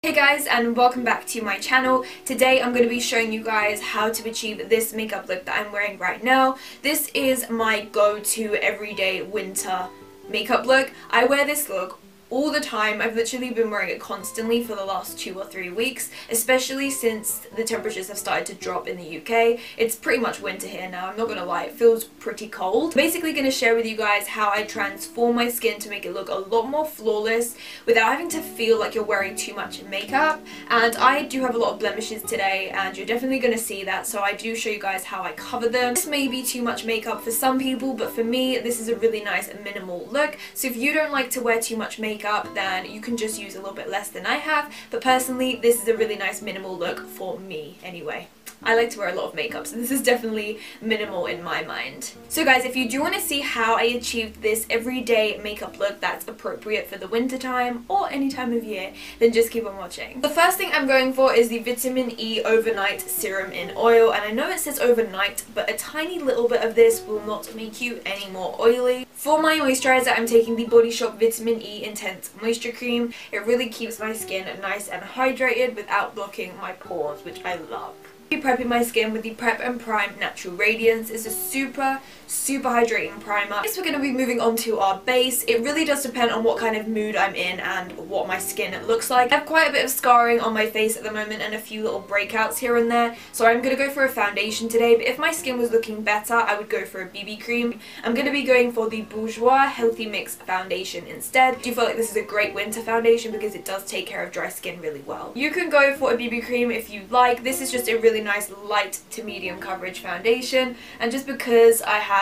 Hey guys, and welcome back to my channel. Today I'm going to be showing you guys how to achieve this makeup look that I'm wearing right now. This is my go-to everyday winter makeup look. I wear this look all the time. I've literally been wearing it constantly for the last 2 or 3 weeks, especially since the temperatures have started to drop in the UK. It's pretty much winter here now, I'm not gonna lie, it feels pretty cold. I'm basically gonna share with you guys how I transform my skin to make it look a lot more flawless without having to feel like you're wearing too much makeup. And I do have a lot of blemishes today, and you're definitely gonna see that, so I do show you guys how I cover them. This may be too much makeup for some people, but for me this is a really nice minimal look. So if you don't like to wear too much makeup, then you can just use a little bit less than I have, but personally this is a really nice minimal look for me anyway. I like to wear a lot of makeup, so this is definitely minimal in my mind. So guys, if you do want to see how I achieved this everyday makeup look that's appropriate for the winter time or any time of year, then just keep on watching. The first thing I'm going for is the Vitamin E Overnight Serum in Oil, and I know it says overnight, but a tiny little bit of this will not make you any more oily. For my moisturizer, I'm taking the Body Shop Vitamin E Intense Moisture Cream. It really keeps my skin nice and hydrated without blocking my pores, which I love. Prepping my skin with the Prep and Prime Natural Radiance. Is a super hydrating primer. Next we're going to be moving on to our base. It really does depend on what kind of mood I'm in and what my skin looks like. I have quite a bit of scarring on my face at the moment and a few little breakouts here and there, so I'm going to go for a foundation today, but if my skin was looking better I would go for a BB cream. I'm going to be going for the Bourjois Healthy Mix Foundation instead. I do feel like this is a great winter foundation because it does take care of dry skin really well. You can go for a BB cream if you like. This is just a really nice light to medium coverage foundation, and just because I have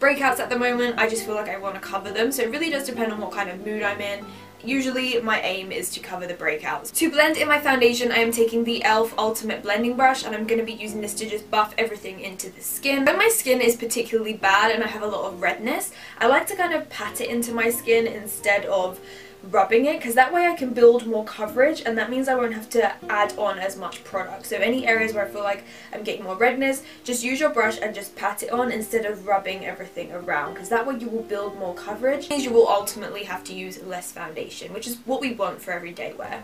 breakouts at the moment I just feel like I want to cover them, so it really does depend on what kind of mood I'm in. Usually my aim is to cover the breakouts. To blend in my foundation I am taking the e.l.f. Ultimate Blending Brush, and I'm going to be using this to just buff everything into the skin. When my skin is particularly bad and I have a lot of redness, I like to kind of pat it into my skin instead of rubbing it, because that way I can build more coverage, and that means I won't have to add on as much product. So any areas where I feel like I'm getting more redness, just use your brush and just pat it on instead of rubbing everything around, because that way you will build more coverage. It means you will ultimately have to use less foundation, which is what we want for everyday wear.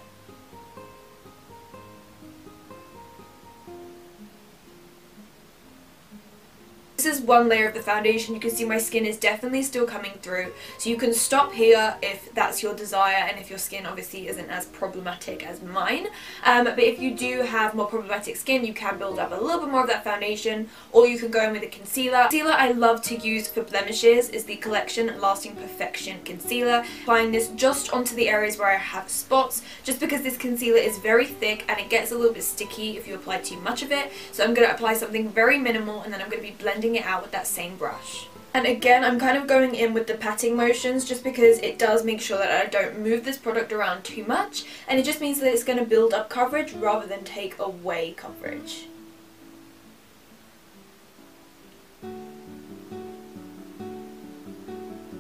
This is one layer of the foundation. You can see my skin is definitely still coming through, so you can stop here if that's your desire and if your skin obviously isn't as problematic as mine. But if you do have more problematic skin, you can build up a little bit more of that foundation, or you can go in with a concealer. Concealer I love to use for blemishes is the Collection Lasting Perfection Concealer. Applying this just onto the areas where I have spots, just because this concealer is very thick and it gets a little bit sticky if you apply too much of it. So I'm going to apply something very minimal, and then I'm going to be blending it out with that same brush. And again, I'm kind of going in with the patting motions just because it does make sure that I don't move this product around too much, and it just means that it's going to build up coverage rather than take away coverage.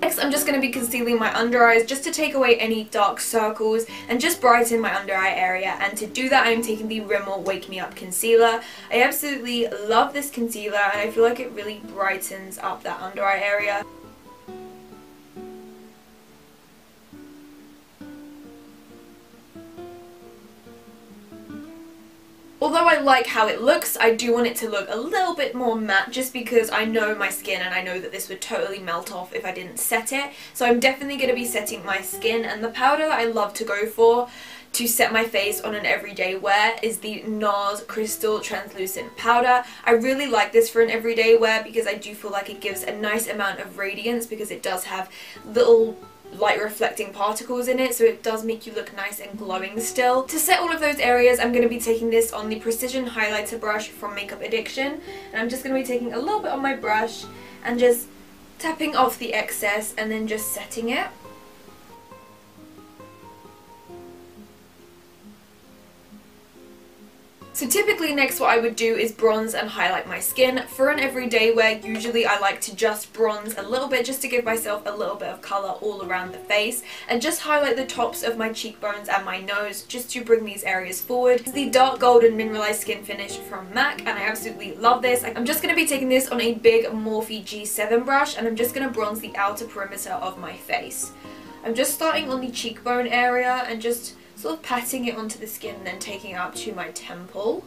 Next, I'm just going to be concealing my under eyes just to take away any dark circles and just brighten my under eye area. And to do that, I'm taking the Rimmel Wake Me Up Concealer. I absolutely love this concealer, and I feel like it really brightens up that under eye area. Although I like how it looks, I do want it to look a little bit more matte, just because I know my skin and I know that this would totally melt off if I didn't set it. So I'm definitely going to be setting my skin, and the powder that I love to go for to set my face on an everyday wear is the NARS Crystal Translucent Powder. I really like this for an everyday wear because I do feel like it gives a nice amount of radiance, because it does have little light reflecting particles in it, so it does make you look nice and glowing still. To set all of those areas, I'm going to be taking this on the Precision Highlighter brush from Makeup Addiction, and I'm just going to be taking a little bit on my brush and just tapping off the excess and then just setting it. So typically next what I would do is bronze and highlight my skin. For an everyday wear, usually I like to just bronze a little bit just to give myself a little bit of colour all around the face, and just highlight the tops of my cheekbones and my nose just to bring these areas forward. This is the Dark Golden Mineralized Skin Finish from MAC, and I absolutely love this. I'm just going to be taking this on a big Morphe G7 brush, and I'm just going to bronze the outer perimeter of my face. I'm just starting on the cheekbone area and just sort of patting it onto the skin and then taking it up to my temple.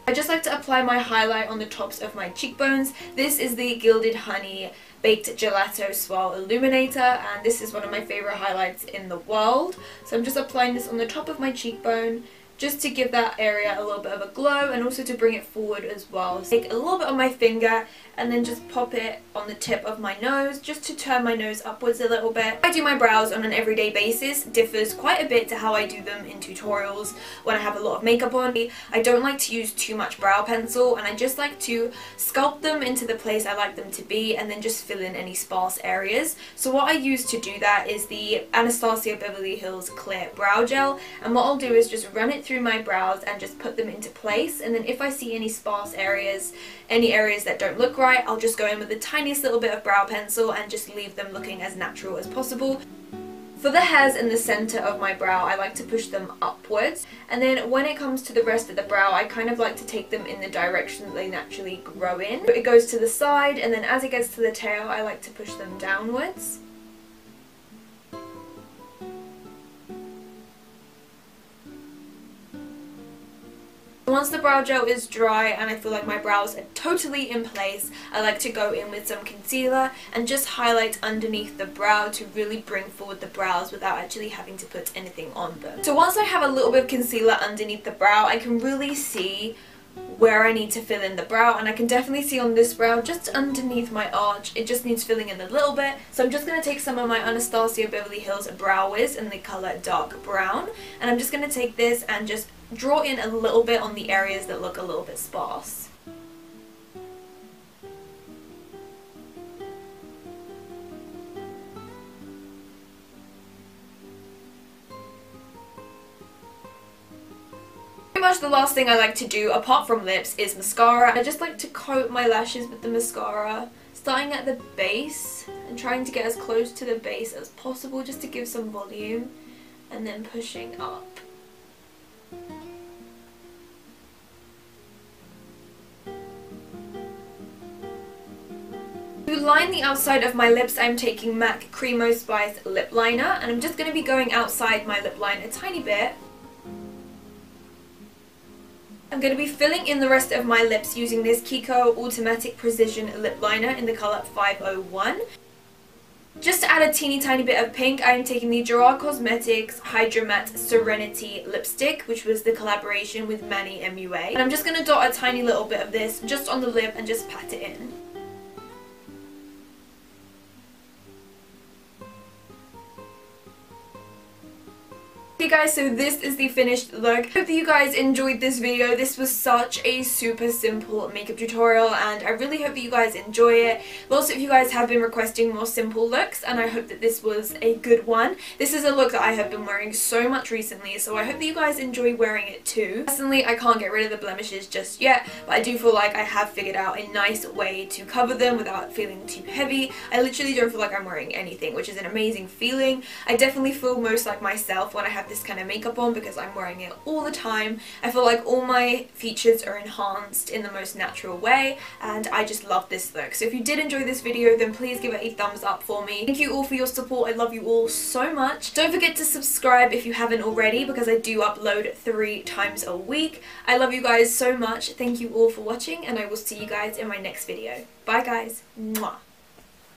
I just like to apply my highlight on the tops of my cheekbones. This is the Gilded Honey Baked Gelato Swirl Illuminator, and this is one of my favourite highlights in the world. So I'm just applying this on the top of my cheekbone, just to give that area a little bit of a glow and also to bring it forward as well. So take a little bit on my finger and then just pop it on the tip of my nose, just to turn my nose upwards a little bit. I do my brows on an everyday basis, differs quite a bit to how I do them in tutorials when I have a lot of makeup on. I don't like to use too much brow pencil, and I just like to sculpt them into the place I like them to be and then just fill in any sparse areas. So what I use to do that is the Anastasia Beverly Hills Clear Brow Gel, and what I'll do is just run it through my brows and just put them into place, and then if I see any sparse areas, any areas that don't look right, I'll just go in with the tiniest little bit of brow pencil and just leave them looking as natural as possible. For the hairs in the centre of my brow, I like to push them upwards, and then when it comes to the rest of the brow, I kind of like to take them in the direction that they naturally grow in. It goes to the side, and then as it gets to the tail, I like to push them downwards. Once the brow gel is dry and I feel like my brows are totally in place, I like to go in with some concealer and just highlight underneath the brow to really bring forward the brows without actually having to put anything on them. So once I have a little bit of concealer underneath the brow, I can really see where I need to fill in the brow, and I can definitely see on this brow just underneath my arch it just needs filling in a little bit. So I'm just going to take some of my Anastasia Beverly Hills Brow Wiz in the colour Dark Brown, and I'm just going to take this and just draw in a little bit on the areas that look a little bit sparse. Pretty much the last thing I like to do apart from lips is mascara. I just like to coat my lashes with the mascara, starting at the base and trying to get as close to the base as possible just to give some volume, and then pushing up. To line the outside of my lips, I'm taking MAC Cremo Spice Lip Liner, and I'm just going to be going outside my lip line a tiny bit. I'm going to be filling in the rest of my lips using this Kiko Automatic Precision Lip Liner in the colour 501. Just to add a teeny tiny bit of pink, I'm taking the Gerard Cosmetics Hydra Matte Serenity Lipstick, which was the collaboration with Manny MUA. And I'm just going to dot a tiny little bit of this just on the lip and just pat it in. Okay guys, so this is the finished look. Hope that you guys enjoyed this video. This was such a super simple makeup tutorial, and I really hope that you guys enjoy it. Lots of you guys have been requesting more simple looks, and I hope that this was a good one. This is a look that I have been wearing so much recently, so I hope that you guys enjoy wearing it too. Personally, I can't get rid of the blemishes just yet, but I do feel like I have figured out a nice way to cover them without feeling too heavy. I literally don't feel like I'm wearing anything, which is an amazing feeling. I definitely feel most like myself when I have this kind of makeup on because I'm wearing it all the time. I feel like all my features are enhanced in the most natural way, and I just love this look. So if you did enjoy this video, then please give it a thumbs up for me. Thank you all for your support. I love you all so much. Don't forget to subscribe if you haven't already, because I do upload 3 times a week. I love you guys so much. Thank you all for watching, and I will see you guys in my next video. Bye guys. Mwah.